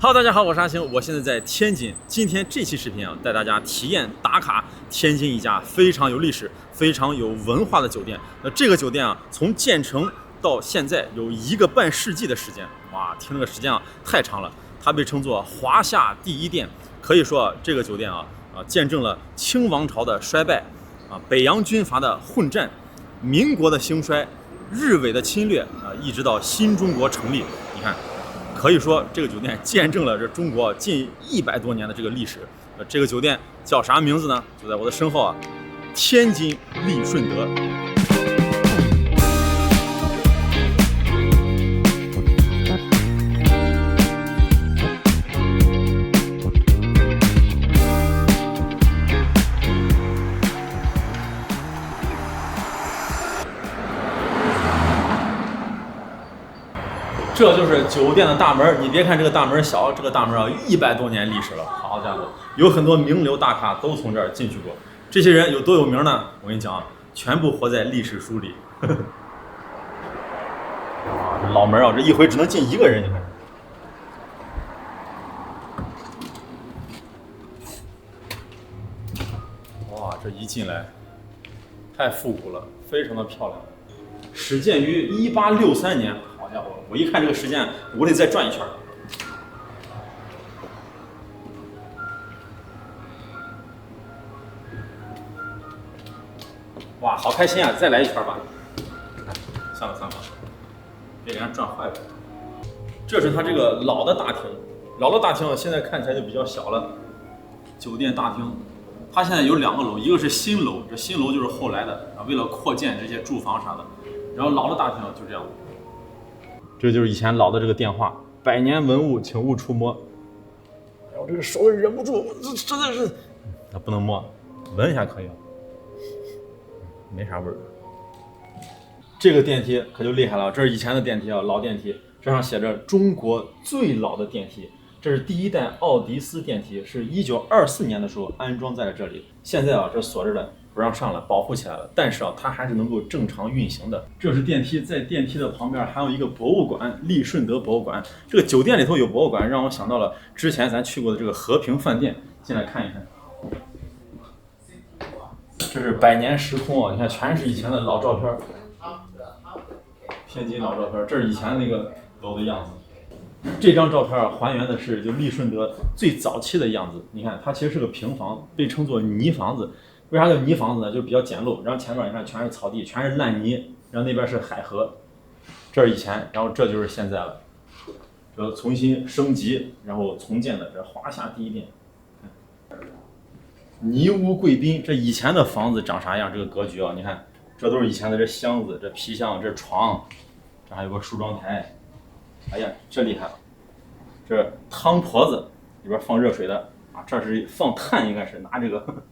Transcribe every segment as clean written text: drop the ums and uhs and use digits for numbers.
Hello， 大家好，我是阿星，我現在在天津。今天這期視頻啊，帶大家體驗打卡天津一家非常有歷史、非常有文化的酒店。那這個酒店啊，從建成到現在有1個半世紀的時間，哇，聽這個時間啊太長了。它被稱作華夏第一店，可以說這個酒店啊見證了清王朝的衰敗，北洋軍閥的混戰，民國的興衰，日伪的侵略一直到新中國成立。你看。可以說，這個酒店見證了這中國近100多年的這個歷史。這個酒店叫啥名字呢？就在我的身後啊，天津利順德。这就是酒店的大门，你別看這個大門小，這個大門啊100多年歷史了，好家伙，有很多名流大咖都從這兒進去過。這些人有多有名呢？我跟你講，全部活在歷史書裡。哇，這老門啊，這一回只能進1個人，你看。哇，這一進來，太復古了，非常的漂亮。始建於1863年。好家伙，我一看這個時間，我得再轉一圈。哇，好開心啊！再來一圈吧。算了，別給人家轉壞了。這是它這個老的大廳，老的大廳現在看起來就比較小了。酒店大廳，它現在有2個樓，一個是新樓，這新樓就是後來的，為了擴建這些住房啥的。然後老的大廳就這樣。這就是以前老的這個電話，100年文物，請勿觸摸。哎呦，這個手忍不住，這真的是，那不能摸，聞一下可以，沒啥味兒。這個電梯可就厲害了，這是以前的電梯啊，老電梯，這上寫着中國最老的電梯，這是第1代奧迪斯電梯，是1924年的時候安裝在了這裡。現在啊，這鎖着的。不讓上了，保護起来了，但是啊，它還是能夠正常運行的。這是電梯，在電梯的旁邊還有一個博物館，利順德博物館。這個酒店裡頭有博物館，讓我想到了之前咱去過的這個和平飯店。進來看一看，這是100年時空啊！你看，全是以前的老照片，天津老照片，這是以前那個楼的樣子。這張照片還原的是就利順德最早期的樣子。你看，它其實是個平房，被称作泥房子。為啥叫泥房子呢？就比較簡陋，然後前面你看全是草地，全是爛泥，然後那邊是海河，這是以前，然后這就是現在了，這重新升級，然後重建的這華夏第一店。泥屋貴賓，這以前的房子長啥樣？這個格局啊，你看，這都是以前的這箱子，這皮箱，這床，這還有個梳妝台，哎呀，這厲害了，這湯婆子裡邊放熱水的啊，這是放炭，應該是拿這個。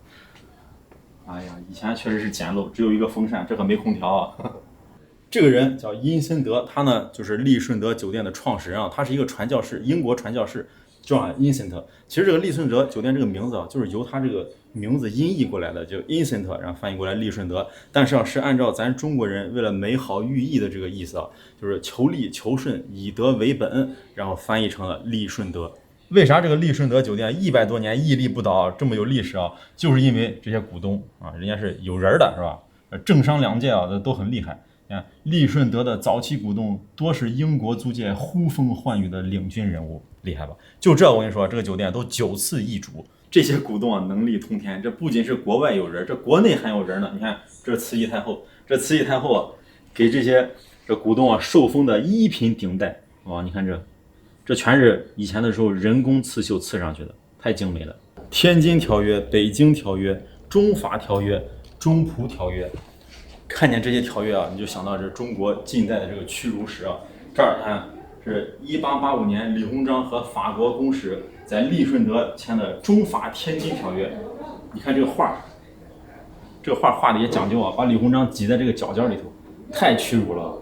哎呀，以前確實是簡陋，只有一個風扇，這可沒空調啊。這個人叫陰森德，他呢就是利順德酒店的創始人啊，他是一個傳教士，英國傳教士，叫陰森特。其實這個利順德酒店這個名字啊，就是由他這個名字音譯過來的，就陰森特，然後翻譯過來利順德。但是啊，是按照咱中國人為了美好寓意的這個意思啊，就是求利求順，以德為本，然後翻譯成了利順德。為啥這個利順德酒店100多年屹立不倒，這麼有歷史啊？就是因為這些股東啊，人家是有人的，是吧？政商兩界啊，都很厲害。你看，利順德的早期股東多是英國租界呼風喚雨的領軍人物，厲害吧？就這，我跟你說，這個酒店都9次易主，這些股東啊，能力通天。這不僅是國外有人，這國內還有人呢。你看，這慈禧太后，這慈禧太后啊，給這些股東啊受封的1品顶戴，哇，你看這全是以前的時候人工刺绣刺上去的，太精美了。天津條約、北京條約、中法條約、中葡條約，看見這些條約啊，你就想到這中國近代的這個屈辱史啊。這兒看是1885年李鴻章和法國公使在利順德簽的中法天津條約。你看這個畫，這個畫畫的也講究啊，把李鴻章擠在這個角角裡頭，太屈辱了。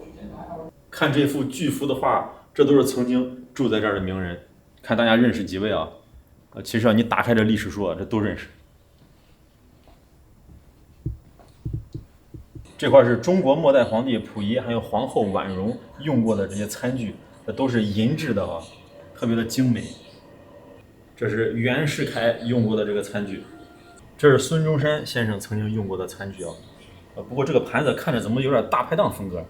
看這幅巨幅的畫，這都是曾經住在這兒的名人，看大家認識幾位啊？其實啊，你打開這歷史書啊，這都認識。這塊是中國末代皇帝溥儀還有皇后婉容用過的這些餐具，這都是银製的啊。特別的精美。这是袁世凱用过的这个餐具，这是孙中山先生曾经用过的餐具啊。不过这个盘子看着怎么有点大排档風格？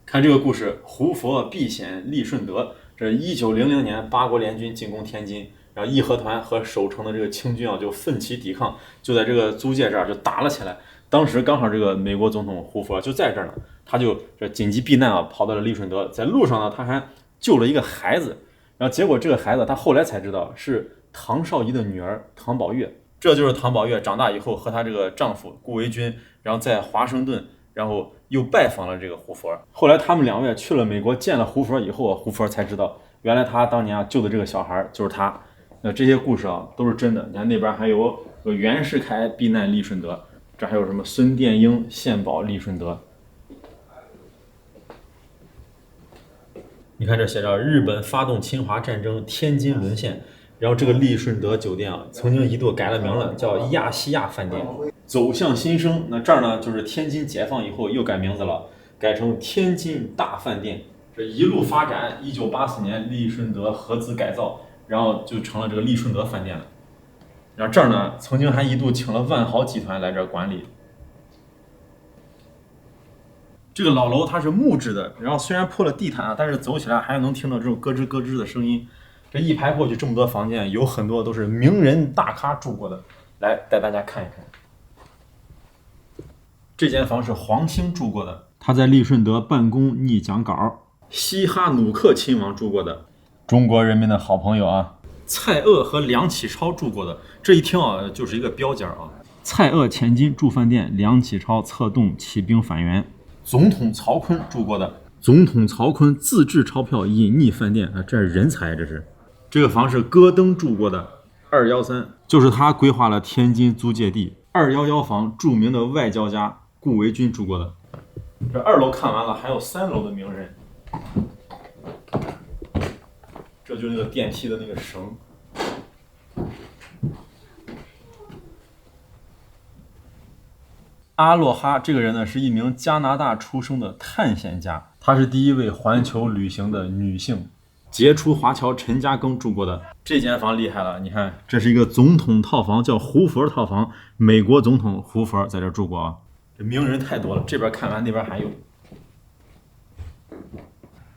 看這個故事，胡佛避險利順德。這1900年八國聯軍進攻天津，然後義和團和守城的這個清軍啊就奮起抵抗，就在這個租界這兒就打了起來。當時剛好這個美國總統胡佛就在這兒呢，他就這緊急避難啊，跑到了利順德。在路上呢，他還救了一個孩子，然後結果這個孩子他後來才知道是唐紹儀的女兒唐寶月。這就是唐寶月長大以後和她這個丈夫顧維鈞，然後在華盛頓，然後又拜訪了這個胡佛。後來他們兩位去了美國見了胡佛以後，胡佛才知道原來他當年啊救的這個小孩就是他。那這些故事啊都是真的。你看那邊還有袁世凱避難利順德，這還有什麼孫殿英獻寶利順德。你看這寫着日本發動侵華戰爭，天津淪陷。然後這個利順德酒店啊，曾經一度改了名了，叫亞細亞飯店。走向新生，那這兒呢，就是天津解放以後又改名字了，改成天津大飯店。這一路發展，1984年利順德合資改造，然後就成了這個利順德飯店了。然後這兒呢，曾經還一度請了萬豪集團來這兒管理。這個老樓它是木質的，然後雖然鋪了地毯啊，但是走起來還能聽到這種咯吱咯吱的聲音。這一排過去這麼多房間，有很多都是名人大咖住過的，來帶大家看一看。這間房是黃興住過的，他在利順德辦公擬講稿。西哈努克親王住過的，中國人民的好朋友啊。蔡鍔和梁啟超住過的，這一聽啊就是一個標間啊。蔡鍔潛進住飯店，梁啟超策動起兵反袁。總統曹锟住過的，總統曹锟自製鈔票隱匿飯店啊，這是人才，這是。這個房是戈登住過的，213，就是他規劃了天津租界地。211房著名的外交家顧維鈞住過的。這2樓看完了，還有3樓的名人。這就是那個電梯的那個繩。阿洛哈這個人呢，是一名加拿大出生的探險家，她是第一位環球旅行的女性。傑出華僑陳嘉庚住過的這間房厲害了，你看，這是一個總統套房，叫胡佛套房，美國總統胡佛在這住過啊。這名人太多了，這邊看完那邊還有。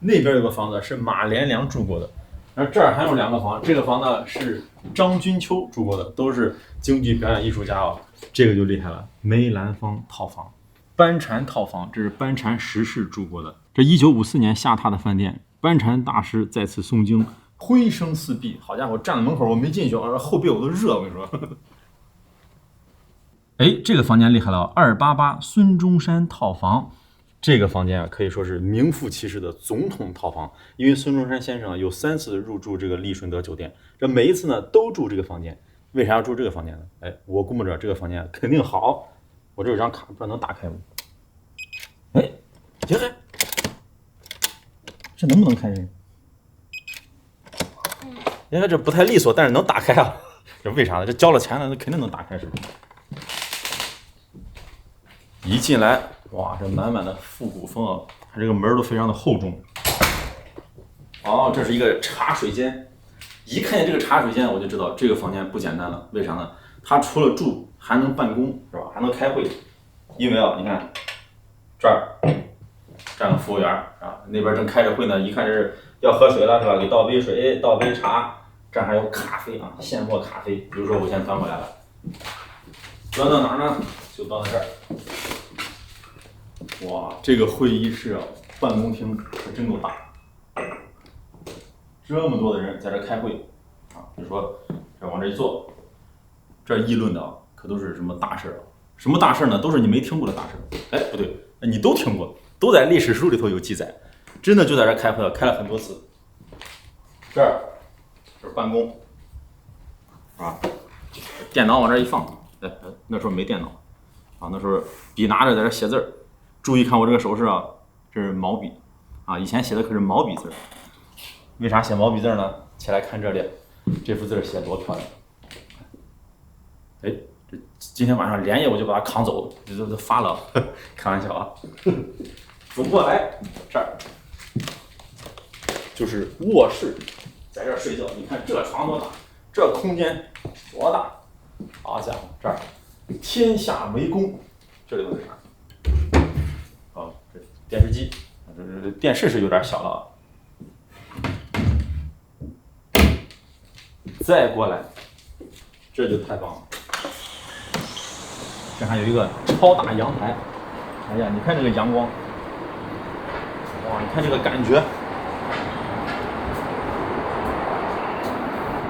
那邊有個房子是馬連良住過的，然後這兒還有2個房，這個房呢是張君秋住過的，都是京劇表演藝術家啊。這個就厲害了，梅蘭芳套房。班禪套房，這是班禪十世住過的。這1954年下榻的飯店，班禪大師在此誦經，灰聲四壁。好家伙，站在門口我沒進去，後背我都熱，我跟你說。哎，這個房間厲害了，288孫中山套房。這個房間啊，可以說是名副其實的總統套房，因為孫中山先生有3次入住這個利順德酒店，這每一次呢都住這個房間。為啥要住這個房間呢？哎，我估摸着這個房間肯定好。我這有張卡，不知道能打開嗎？哎，行開，這能不能開人？應該這不太利索，但是能打開啊。這為啥呢？這交了錢了，那肯定能打開，是不是？一進來，哇，這滿滿的復古風啊！它這個門都非常的厚重。哦，這是一個茶水間。一看見這個茶水間，我就知道這個房間不簡單了。為啥呢？它除了住，還能辦公，是吧？還能開會。因為啊，你看這兒站個服務員啊，那邊正開着會呢，一看這是要喝水了，是吧？給倒杯水，倒杯茶，這兒還有咖啡啊，現磨咖啡。比如說我先端過來了，端到哪兒呢？就端到這兒。哇，這個會議室啊，辦公廳可真夠大。這麼多的人在這開會啊，就說這往這一坐，這議論的啊，可都是什麼大事啊？什麼大事呢？都是你沒聽過的大事。哎，不對，你都聽過，都在歷史書裡頭有記載。真的就在這開會了，開了很多次。這兒就是辦公啊，電腦往這一放，哎，那時候沒電腦啊，那時候筆拿着在這寫字。注意看我這個手勢啊，這是毛筆啊，以前寫的可是毛筆字。為啥寫毛筆字呢？起來看這裡，這幅字寫多漂亮！哎，這今天晚上連夜我就把它扛走，這都發了，開玩笑啊！走過來這兒，就是卧室，在這兒睡覺。你看這床多大，這空間多大，好家伙，這兒天下为公，這裡头是啥？好，這電視机，这電視是有點小了啊。再过來，這就太棒了。這還有一個超大陽台，哎呀，你看這個陽光，哇，你看這個感覺，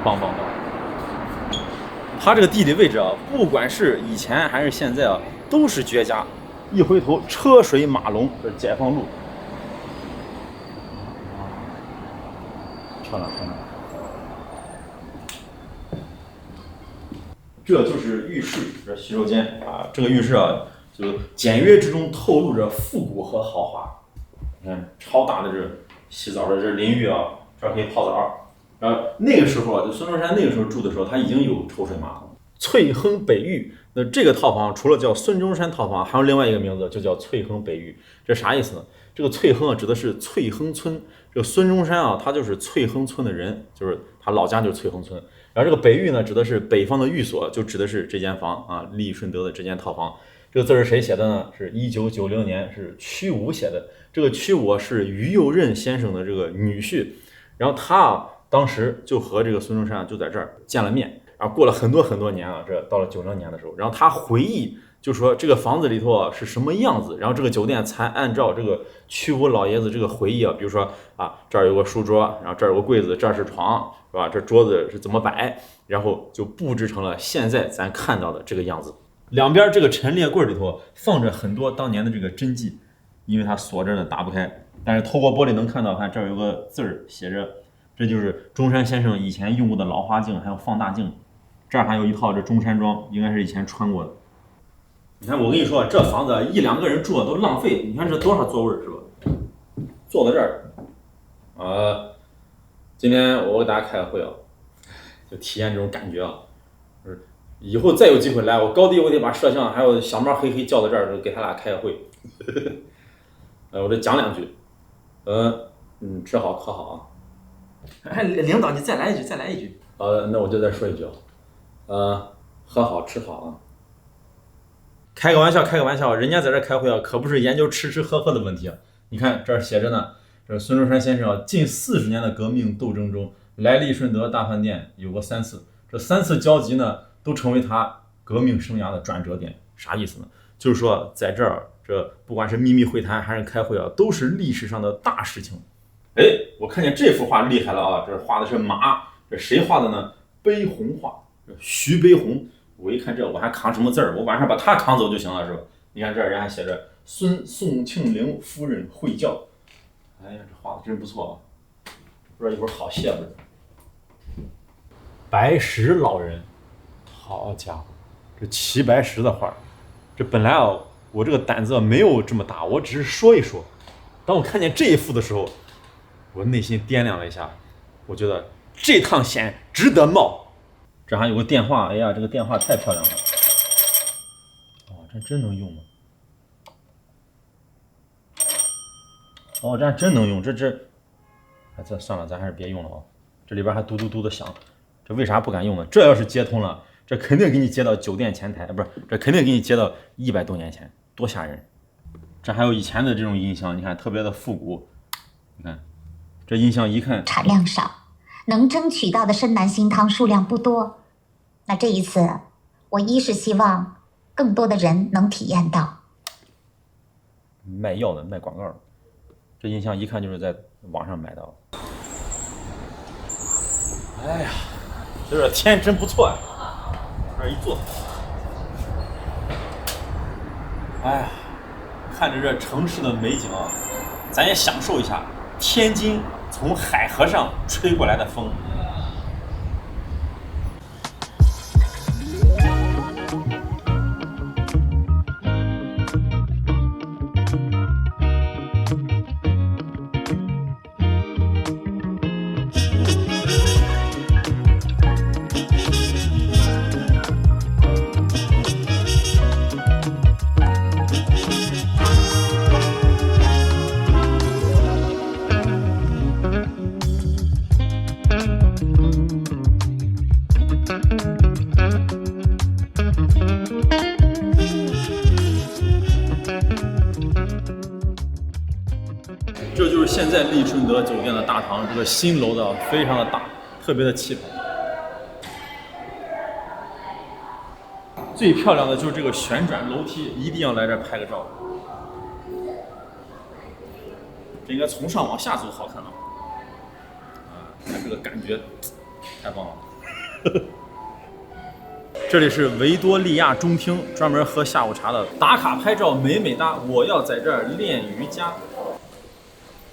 棒棒棒！它這個地理位置啊，不管是以前還是現在啊，都是絕佳。一回頭，車水馬龍，這是解放路，漂亮漂亮。這就是浴室，这洗手间啊。这个浴室啊，就簡約之中透露着復古和豪華。你看，超大的這洗澡的這淋浴啊，這兒可以泡澡。那個時候啊，就孫中山那個時候住的時候，他已經有抽水馬桶。翠亨北寓，那這個套房除了叫孫中山套房，還有另外一個名字，就叫翠亨北寓。這啥意思呢？這個翠亨啊，指的是翠亨村。這個孫中山啊，他就是翠亨村的人，就是他老家就是翠亨村。然後這個北寓呢，指的是北方的寓所，就指的是這間房啊，利順德的這間套房。這個字是誰寫的呢？是1990年是屈武寫的。這個屈武是於右任先生的這個女婿，然後他啊，當時就和這個孫中山就在這兒見了面。然後過了很多年啊，這到了90年的時候，然後他回憶就說這個房子裡頭啊是什麼樣子，然後這個酒店才按照這個屈武老爺子這個回憶啊，比如說啊，這兒有個書桌，然後這兒有個櫃子，這兒是床，是吧？這桌子是怎麼擺，然後就布置成了現在咱看到的這個樣子。兩邊這個陳列櫃裡頭放着很多當年的這個真跡，因為它鎖着呢，打不開，但是透過玻璃能看到，看這兒有個字兒寫着，這就是中山先生以前用過的老花鏡，還有放大鏡。這兒還有一套這中山裝，應該是以前穿過的。你看，我跟你說，這房子一兩個人住都浪費。你看這多少座位是吧？坐在這兒，今天我給大家開個會啊，就體驗這種感覺啊。就是以後再有機會來，我高低我得把攝像還有小貓黑黑叫到這兒，給他倆開個會。我這講兩句，吃好喝好啊。哎，領導你再來一句，再來一句。那我就再說一句喝好吃好啊。開個玩笑，開個玩笑，人家在這開會啊，可不是研究吃吃喝喝的問題啊。你看這兒寫着呢，這孫中山先生啊，近40年的革命鬥爭中，來利順德大飯店有過3次，這3次交集呢，都成為他革命生涯的轉折點。啥意思呢？就是說在這兒，這不管是秘密會談還是開會啊，都是歷史上的大事情。哎，我看見這幅畫厲害了啊，這畫的是馬，這誰畫的呢？悲鴻畫，徐悲鴻。我一看這，我還扛什麼字兒？我晚上把他扛走就行了，是吧？你看這兒人還寫着孫宋慶齡夫人會教。哎呀，這畫的真不錯啊！不知道一會兒好些不是？白石老人，好家伙，這齊白石的畫，這本來啊，我這個膽子沒有這麼大，我只是說一說。當我看見這一幅的時候，我內心掂量了一下，我覺得這趟險值得冒。這還有個電話，哎呀，這個電話太漂亮了。哦，這真能用嗎？哦，這還真能用，這，哎，这算了，咱還是別用了啊。這裡邊還嘟嘟嘟的響，這為啥不敢用呢？這要是接通了，這肯定給你接到酒店前台，不是，這肯定給你接到100多年前，多嚇人。這還有以前的這種音箱，你看特別的復古。你看，這音箱一看產量少，能爭取到的深南新湯數量不多。那這一次，我一是希望更多的人能體驗到。賣藥的，賣廣告的，這音箱一看就是在網上買到。哎呀，這天真不錯呀！這一坐，哎呀，看着這城市的美景啊，咱也享受一下天津從海河上吹過來的風。在利顺德酒店的大堂，这个新楼的非常的大，特別的氣派。最漂亮的就是這個旋轉樓梯，一定要來這拍個照。這應該從上往下走好看了。看這個感覺太棒了。這裡是維多利亞中廳，專門喝下午茶的，打卡拍照美美噠。我要在這兒練瑜伽。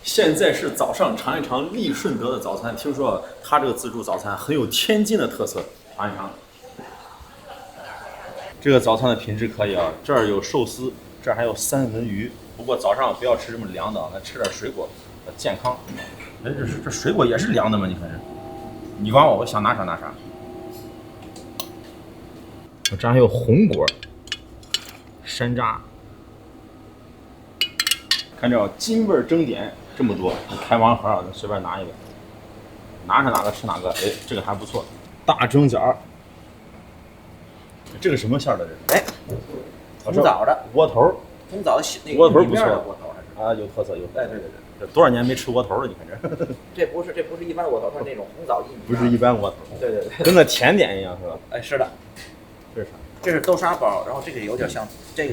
現在是早上，嘗一嘗利順德的早餐。聽說他這個自助早餐很有天津的特色，嘗一嘗。這個早餐的品質可以啊，這兒有壽司，這兒還有三文魚。不過早上不要吃這麼涼的，來吃點水果，健康。哎，這水果也是涼的嗎？你看這，你管我想拿啥拿啥。這還有紅果、山楂，看這金味蒸點這麼多，開盲盒啊，隨便拿一個，拿上哪個吃哪個。哎，這個還不錯，大蒸餃。這個什麼餡的？這是？哎，紅棗的窩頭。红枣那個窝頭不錯，窩頭還是啊，有特色有。哎，对，这多少年没吃窝頭了？你看这。这不是一般窝头，它是那种红枣薏米。不是一般窝头。对，跟个甜点一样是吧？哎，是的。这是啥？这是豆沙包，然后这个有点像增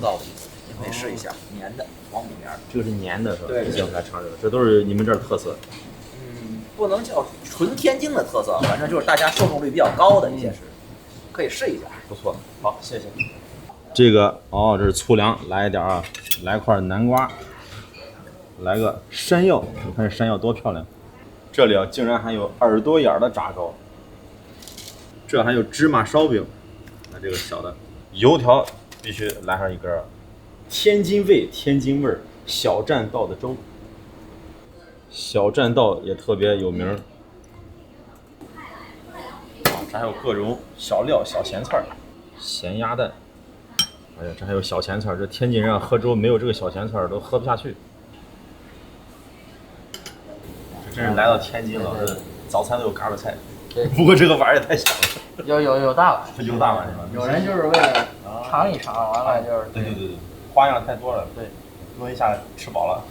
糕的意思，你可以試一下，粘的黄米面。這個是粘的是吧？對。行，來嘗這個，這都是你們這兒特色。不能叫純天津的特色，反正就是大家受眾率比較高的一些食，可以試一下。不錯，好，謝謝。這個哦，這是粗糧，來一點啊，來塊南瓜，來個山藥，你看這山藥多漂亮。這裡啊，竟然還有耳朵眼的炸糕，這還有芝麻燒餅，那這個小的油條必須來上一根啊。天津味，天津味兒，小棧道的粥，小棧道也特別有名。這還有各種小料、小鹹菜，鹹鴨蛋。哎呀，這還有小鹹菜，這天津人啊喝粥沒有這個小鹹菜都喝不下去。這真是來到天津了，這早餐都有嘎巴菜。對，不過這個碗也太小了。有大碗，有大碗是吧？有人就是為了嘗一嘗，完了就是對，花樣太多了。對，弄一下吃飽了。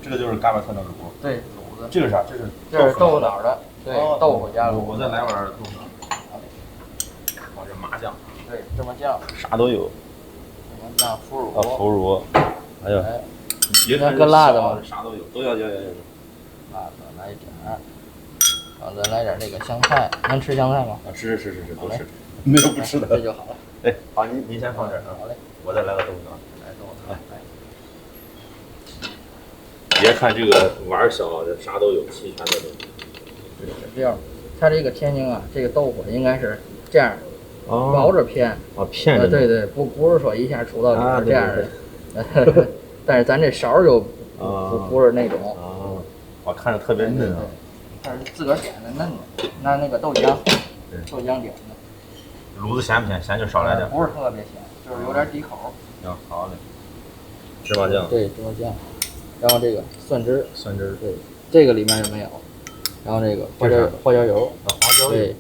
這個就是嘎巴菜的滷。對，滷子。這個啥？這是豆腐腦的，對，豆腐加滷。我再來碗豆腐腦。哦，這麻醬。對，芝麻醬。啥都有。那腐乳，腐乳，還有，別看跟辣的嗎？啥都有，都要。辣的來一點，然後再來點那個香菜，能吃香菜嗎？啊，吃，都吃，沒有不吃的。這就好了。哎，好，您先放這兒啊。好嘞，我再來個豆腐腦。來豆腐腦。別看這個碗小，這啥都有，齊全的都。是這樣，它這個天津啊，這個豆腐應該是這樣。薄着片，片着，對，不是說一下出到裡邊這樣的，但是咱這勺就不是那種，我看着特別嫩啊，它是自個兒點的嫩的，拿那個豆漿點的。滷子鹹不鹹？鹹就少來點。不是特別鹹，就是有點抵口。行，好嘞。芝麻醬。對，芝麻醬，然後這個蒜汁，對，這個裡面是沒有，然後這個花椒油，對，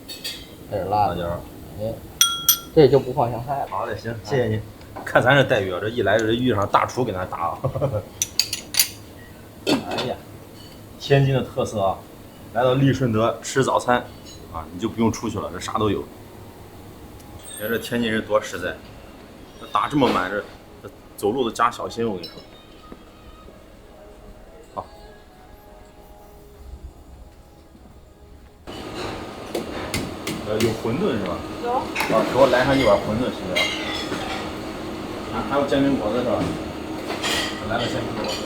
還有辣椒，哎。這就不放香菜了。好嘞，行，謝謝您。看咱這待遇啊，這一來這遇上大廚給咱打啊。哎呀，天津的特色啊，來到利順德吃早餐啊，你就不用出去了，這啥都有。你看這天津人多實在，這打這麼滿，這走路都加小心，我跟你說。好。有馄饨是吧？有。啊，给我來上一碗馄饨行不行？還有煎餅果子是吧？來個煎餅果子。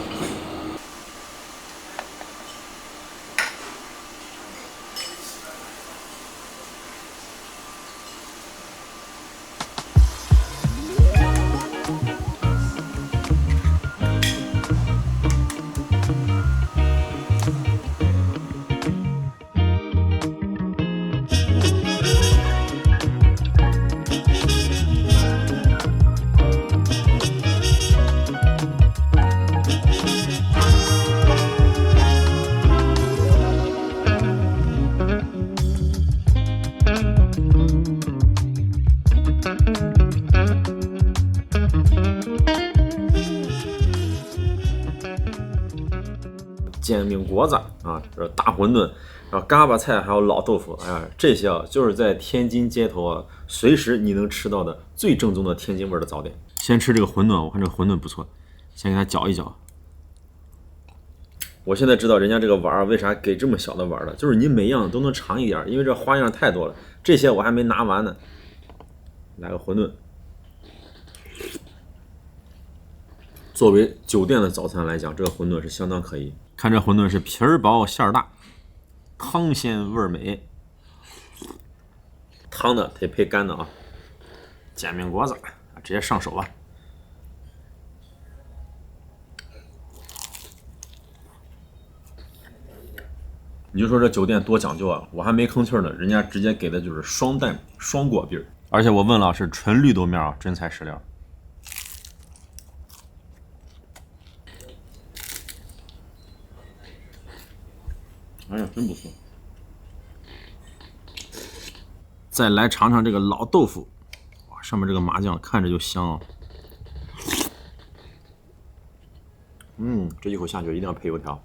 煎餅果子啊，这是大馄饨，然后嘎巴菜还有老豆腐，哎呀，这些啊就是在天津街头啊，随时你能吃到的最正宗的天津味的早点。先吃这个馄饨，我看这个馄饨不错，先给它搅一搅。我现在知道人家这个碗为啥给这麼小的碗了，就是你每樣都能嘗一點，因為這花樣太多了。這些我還沒拿完呢。來個馄饨，作為酒店的早餐來講，這個馄饨是相當可以。看這馄饨是皮兒薄餡兒大，湯鮮味兒美。湯的得配乾的啊。煎餅果子直接上手吧。你就說這酒店多講究啊，我還沒吭氣呢，人家直接給的就是雙蛋雙果篦，而且我問了是純綠豆面啊，真材實料。哎呀，真不錯。再來嘗嘗這個老豆腐，哇，上面這個麻醬看着就香啊。這一口下去一定要配油條。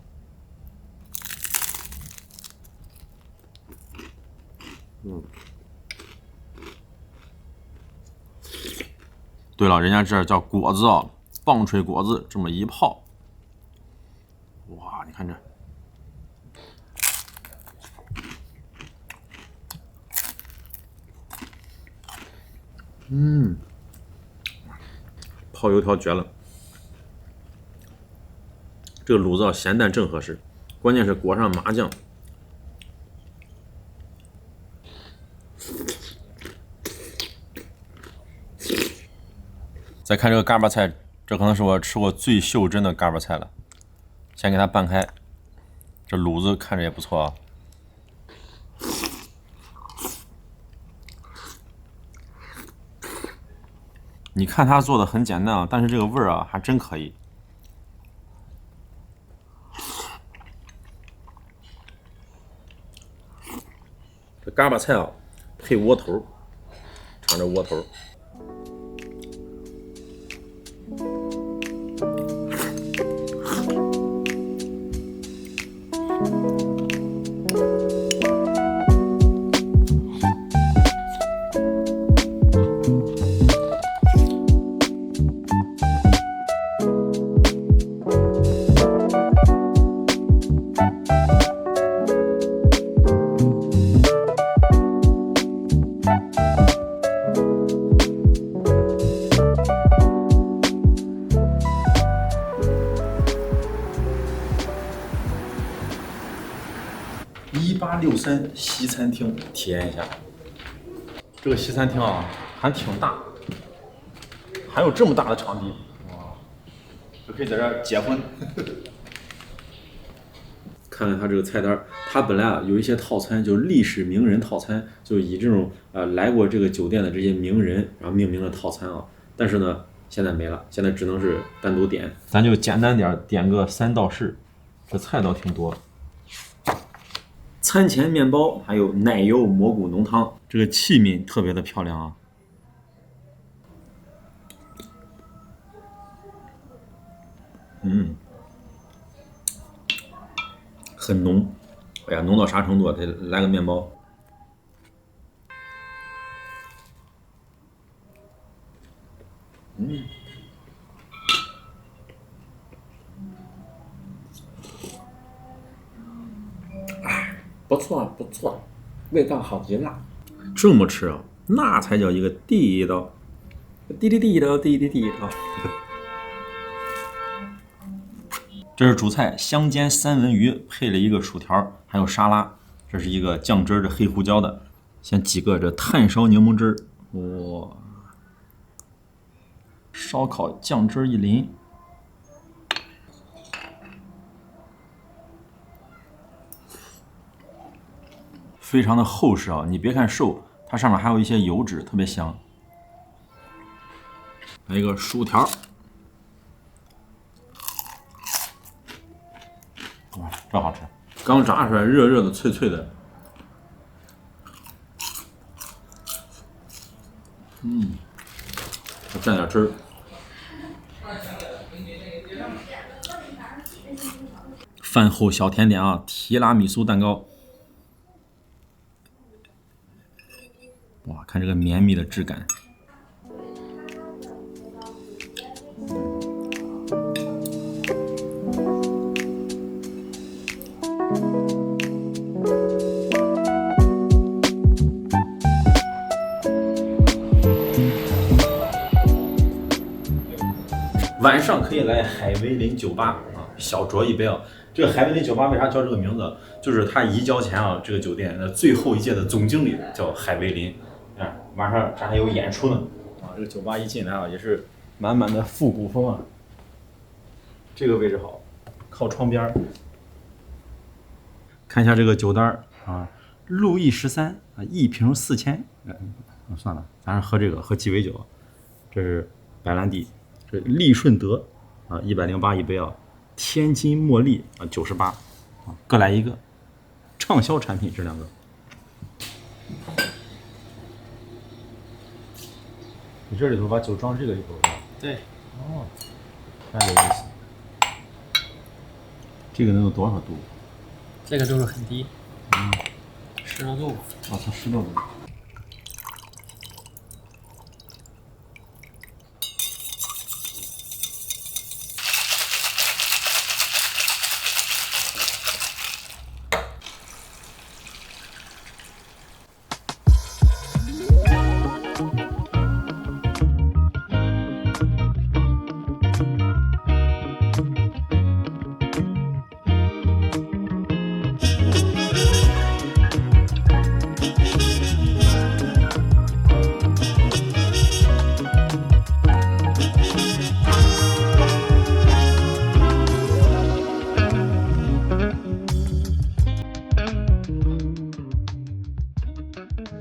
對了，人家這叫果子啊，棒槌果子，這麼一泡，哇，你看這，泡油條絕了。這個滷子啊，鹹淡正合適，關鍵是裹上麻醬。再看這個嘎巴菜，這可能是我吃過最袖珍的嘎巴菜了。先給它拌開，這滷子看着也不錯啊。你看它做的很簡單啊，但是這個味兒啊還真可以。這嘎巴菜啊，配窩頭，嘗這窩頭。1863西餐廳體驗一下，這個西餐廳啊還挺大，還有這麼大的場地，哇，就可以在這兒結婚。看看它這個菜單，它本來啊有一些套餐，就是歷史名人套餐，就以這種來過這個酒店的這些名人，然後命名的套餐啊。但是呢，現在沒了，現在只能是單獨點。咱就簡單點，點個3道式，這菜倒挺多。餐前麵包，還有奶油蘑菇濃湯，這個器皿特別的漂亮啊。很濃，哎呀，濃到啥程度啊？得來個麵包。不錯不錯，味道好極了。這麼吃啊，那才叫一個地道，地道。這是主菜，香煎三文魚，配了一個薯條，還有沙拉。這是一個醬汁的黑胡椒的，先擠個這炭燒檸檬汁兒，哇，燒烤醬汁一淋。非常的厚實啊！你別看瘦，它上面還有一些油脂，特別香。還有一個薯條，哇，這好吃！剛炸出來，熱熱的、脆脆的。再蘸點汁兒。飯後小甜点啊，提拉米蘇蛋糕。哇，看这个绵密的质感。晚上可以来海威林酒吧啊，小酌一杯啊。这个海威林酒吧为啥叫这个名字？就是他移交前啊，这个酒店的最后一届的总经理叫海威林。啊，晚上这还有演出呢。啊，这个酒吧一进来啊，也是满满的复古风啊。这个位置好，靠窗边。看一下这个酒单啊，路易13啊，一瓶4000。算了，咱是喝这个，喝鸡尾酒。这是白兰地。这利顺德啊，108一杯啊，天津茉莉啊，98啊，各来一个，畅销产品这两个。你这里头把酒装这个里头是吧？对。哦，太有意思。这个能有多少度？这个度数很低。10多度。我操，10多度。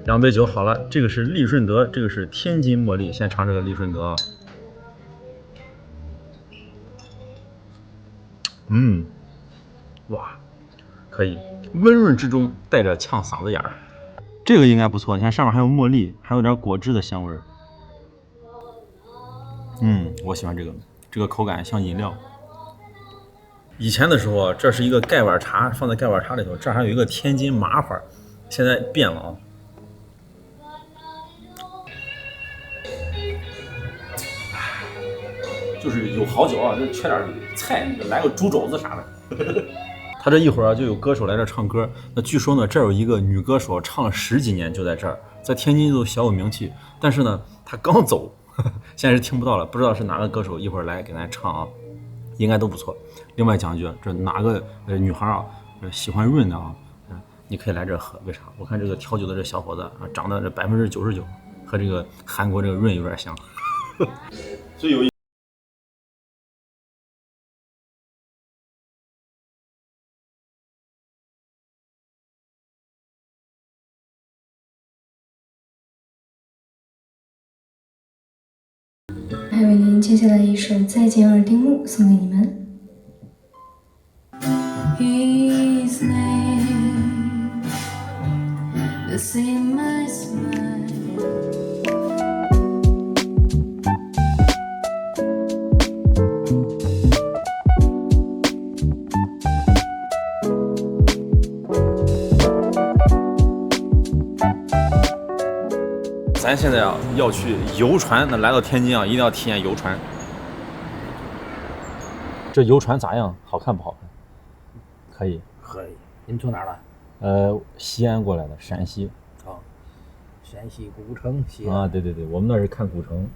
2杯酒好了，这个是利顺德，这个是天津茉莉。先尝这个利順德啊，哇，可以，溫潤之中帶着嗆嗓子眼兒，這個應該不錯。你看上面還有茉莉，還有點果汁的香味兒。我喜歡這個口感像飲料。以前的時候，這是一個蓋碗茶，放在蓋碗茶裡頭，這還有一個天津麻花，現在變了啊。就是有好酒啊，就缺點菜，來個豬肘子啥的。他這一會兒啊，就有歌手來這唱歌。那據說呢，這有一個女歌手唱了10幾年，就在這兒，在天津都小有名氣。但是呢，她剛走，現在是聽不到了，不知道是哪個歌手一會兒來給咱唱啊，應該都不錯。另外講一句，這哪個女孩啊，喜歡潤的啊，你可以來這喝。為啥？我看這個調酒的這小伙子啊，長得這99%和這個韓國這個潤有點像。所以有一。海威林接下来一首《再見二丁目》送給你們。His name, the same as mine. 咱現在啊要去遊船，那來到天津啊，一定要體驗遊船。這遊船咋樣？好看不好看？可以，可以。您從哪兒來？西安過來的，陝西。哦，陝西古城西安。啊，對對對，我們那是看古城。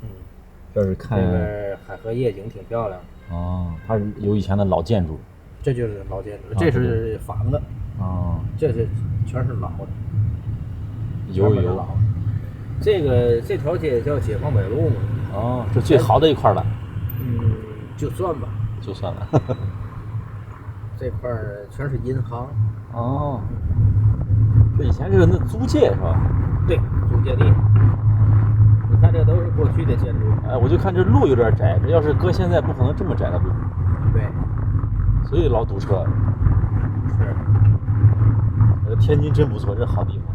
這是看。那邊海河夜景挺漂亮。哦，它是有以前的老建築。這就是老建築，這是仿的。哦。這是全是老的。有。這條街叫解放北路嘛。哦，是最好的一塊了。就算吧。就算了。這塊全是銀行。哦。這以前是那租界是吧？對，租界地。你看這都是過去的建築。哎，我就看這路有點窄，這要是擱現在，不可能這麼窄的路。對。所以老堵車。是。天津真不錯，這好地方。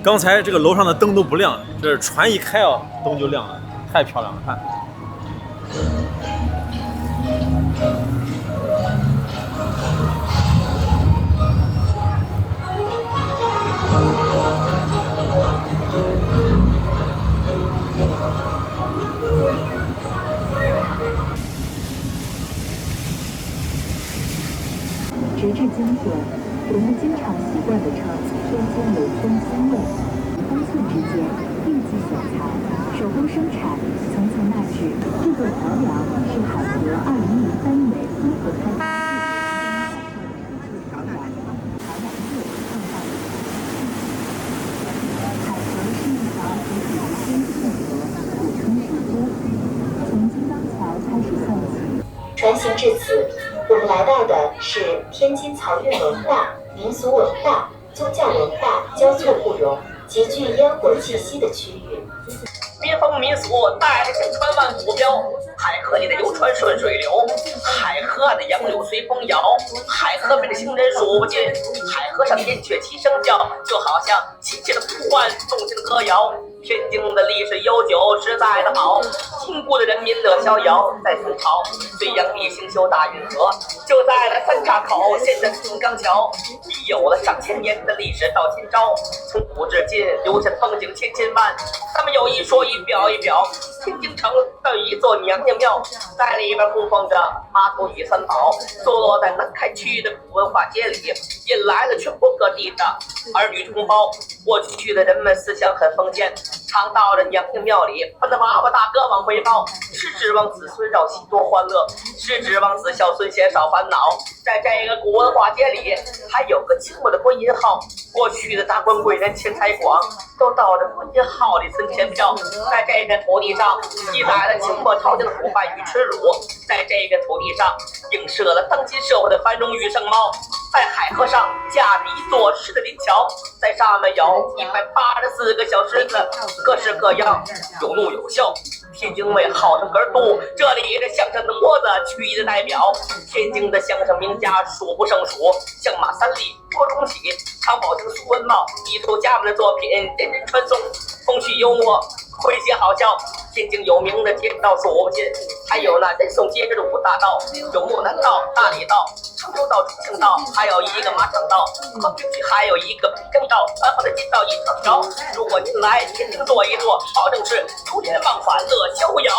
刚才这个楼上的燈都不亮，這船一開啊，燈就亮了，太漂亮了，看。直至今天，我们经常习慣地稱天津為東興味，方寸之間應季選材，手工生產。從前那時，這座橋梁是海河2003年綜合開發海洋路創造的。海河是一條直屬於天津的河，古稱石滬。從金剛橋開始算起，船行至此，我們來到的是天津漕運文化、民俗文化、宗教文化交錯不融、極具煙火氣息的區域。民風民俗帶着千川萬古標，海河裡的遊船順水流，海河岸的楊柳隨風搖，海河邊的行人數不盡，海河上燕雀齊聲叫，就好像親切的呼喚，動情的歌謠。天津的歷史悠久，實在的好，經過的人民樂逍遙。在宋朝，隋煬帝興修大運河，就在那三岔口，現在金剛橋，已有了上千年的歷史到今朝。從古至今，留下的風景千千萬。咱們有一說一，表一表。天津城的一座娘娘廟，在裡邊供奉着媽祖與三寶，坐落在南開區的古文化街裡，引來了全國各地的兒女同胞。過去的人們思想很封建，常到了娘娘廟裡，奔着娃娃大哥往回報，是指望子孫繞膝多歡樂，是指望子孝孫賢少煩惱。在這個古文化街裡，還有個清末的觀音號，過去的達官貴人錢財廣，都到這觀音號裡存錢票。在這個土地上，記載了清末朝廷的腐敗與恥辱，在這個土地上，映射了當今社會的繁榮與盛貌。在海河上架着一座石的臨橋，在上面有184個小石子，各式各樣，有怒有笑。天津衛號稱根都，這裡的相聲的模子曲藝的代表，天津的相聲名家數不勝數，像馬三立、郭崇啟、常寶清、蘇文茂，藝術家們的作品人人傳頌，風趣幽默，詼諧好笑。天津有名的街道數不盡，還有那人送節日的五大道，有木南道、大理道、成都道、重慶道，還有一個馬場道，和平區還有一個平江道，繁華的街道一條條。如果您來天津坐一坐，保證是流連忘返樂逍遙。